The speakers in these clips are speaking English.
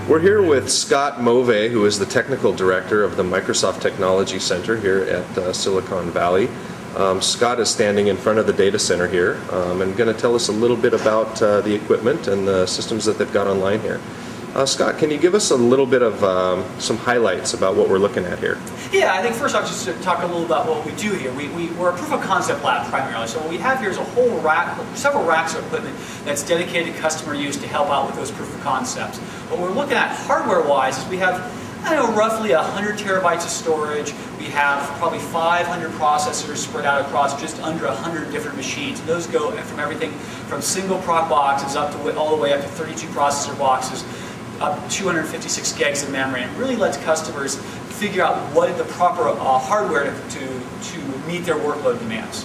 We're here with Scott Mauvais, who is the Technical Director of the Microsoft Technology Center here at Silicon Valley. Scott is standing in front of the data center here and going to tell us a little bit about the equipment and the systems that they've got online here. Scott, can you give us a little bit of some highlights about what we're looking at here? Yeah, I think first I'll just talk a little about what we do here. We're a proof of concept lab primarily, so what we have here is a whole rack, several racks of equipment that's dedicated to customer use to help out with those proof of concepts. What we're looking at hardware-wise is we have, I don't know, roughly 100 terabytes of storage. We have probably 500 processors spread out across just under 100 different machines. And those go from everything from single proc boxes up to all the way up to 32 processor boxes, up to 256 gigs of memory. And it really lets customers figure out what is the proper hardware to meet their workload demands.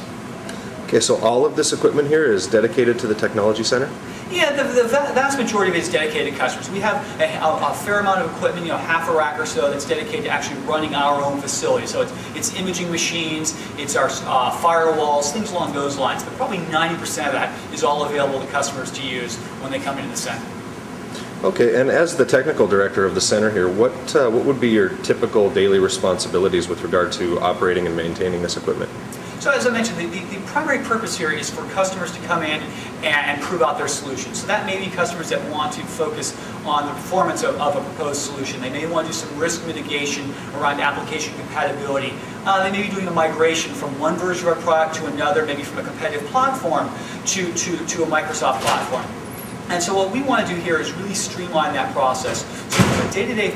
Okay, so all of this equipment here is dedicated to the Technology Center? Yeah, the vast majority of it is dedicated to customers. We have a fair amount of equipment, half a rack or so, that's dedicated to actually running our own facility. So it's imaging machines, it's our firewalls, things along those lines. But probably 90% of that is all available to customers to use when they come into the center. Okay, and as the technical director of the center here, what would be your typical daily responsibilities with regard to operating and maintaining this equipment? So as I mentioned, the primary purpose here is for customers to come in and prove out their solution. So that may be customers that want to focus on the performance of a proposed solution. They may want to do some risk mitigation around application compatibility. They may be doing a migration from one version of our product to another, maybe from a competitive platform to a Microsoft platform. And so what we want to do here is really streamline that process. So from a day-to-day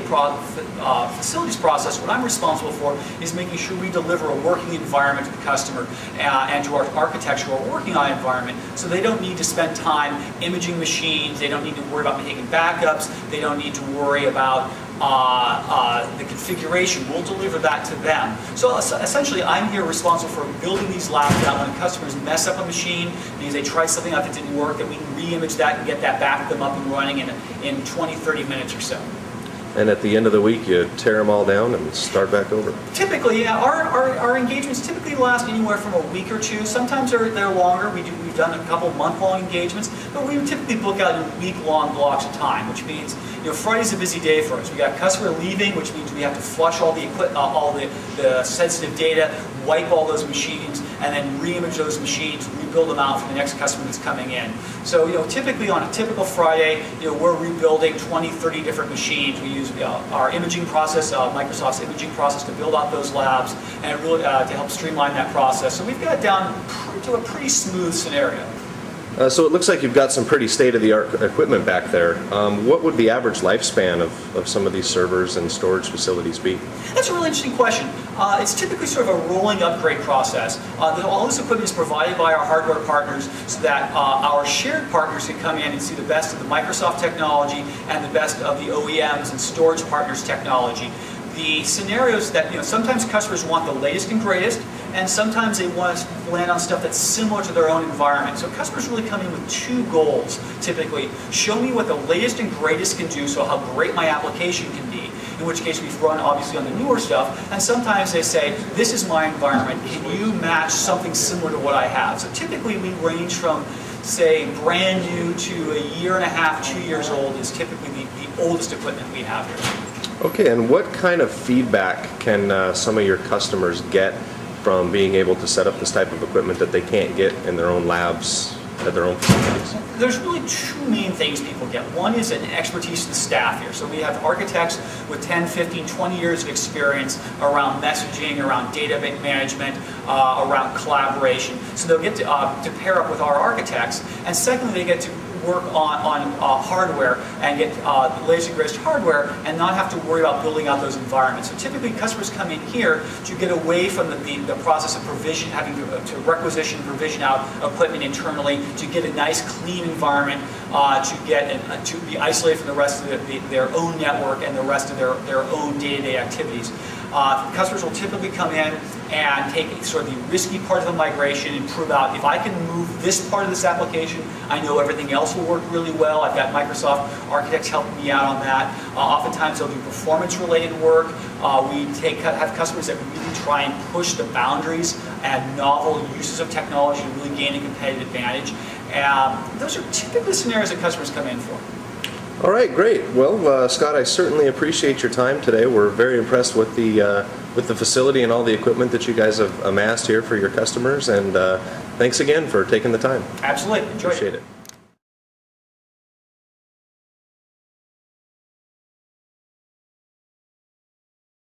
facilities process, what I'm responsible for is making sure we deliver a working environment to the customer and to our architecture or working on environment, so they don't need to spend time imaging machines, they don't need to worry about making backups, they don't need to worry about the configuration. We'll deliver that to them. So essentially, I'm here responsible for building these labs out when customers mess up a machine, means they tried something out that didn't work, that we can re-image that and get that back them up and running in 20, 30 minutes or so. And at the end of the week, you tear them all down and start back over? Typically, yeah. Our engagements typically last anywhere from a week or two. Sometimes they're longer. We've done a couple month-long engagements, but we typically book out in week-long blocks of time, which means Friday's a busy day for us. We got customer leaving, which means we have to flush all the sensitive data, wipe all those machines, and then re-image those machines, rebuild them out for the next customer that's coming in. So typically on a typical Friday, we're rebuilding 20, 30 different machines. We use our imaging process, Microsoft's imaging process, to build out those labs and really to help streamline that process. So we've got it down to a pretty smooth scenario. So it looks like you've got some pretty state-of-the-art equipment back there. What would the average lifespan of some of these servers and storage facilities be? That's a really interesting question. It's typically sort of a rolling upgrade process. All this equipment is provided by our hardware partners so that our shared partners can come in and see the best of the Microsoft technology and the best of the OEMs and storage partners' technology. The scenarios that, sometimes customers want the latest and greatest, and sometimes they want to land on stuff that's similar to their own environment. So customers really come in with two goals, typically. Show me what the latest and greatest can do, so how great my application can be, in which case we've run obviously on the newer stuff, and sometimes they say, this is my environment, can you match something similar to what I have? So typically we range from, say, brand new to a year and a half, 2 years old is typically the oldest equipment we have here. Okay, and what kind of feedback can some of your customers get from being able to set up this type of equipment that they can't get in their own labs at their own facilities? There's really two main things people get. One is an expertise in the staff here. So we have architects with 10, 15, 20 years of experience around messaging, around data management, around collaboration. So they'll get to pair up with our architects. And secondly, they get to work on hardware and get the latest and greatest hardware and not have to worry about building out those environments. So typically customers come in here to get away from the process of provision, having to requisition, provision out equipment internally, to get a nice clean environment, to be isolated from the rest of their own network and the rest of their own day-to-day activities. Customers will typically come in and take sort of the risky part of the migration and prove out, if I can move this part of this application, I know everything else will work really well. I've got Microsoft architects helping me out on that. Oftentimes they'll do performance-related work. We have customers that really try and push the boundaries and novel uses of technology to really gain a competitive advantage. Those are typically scenarios that customers come in for. All right, great. Well, Scott, I certainly appreciate your time today. We're very impressed with the facility and all the equipment that you guys have amassed here for your customers, and thanks again for taking the time. Absolutely. Enjoy Appreciate it. it.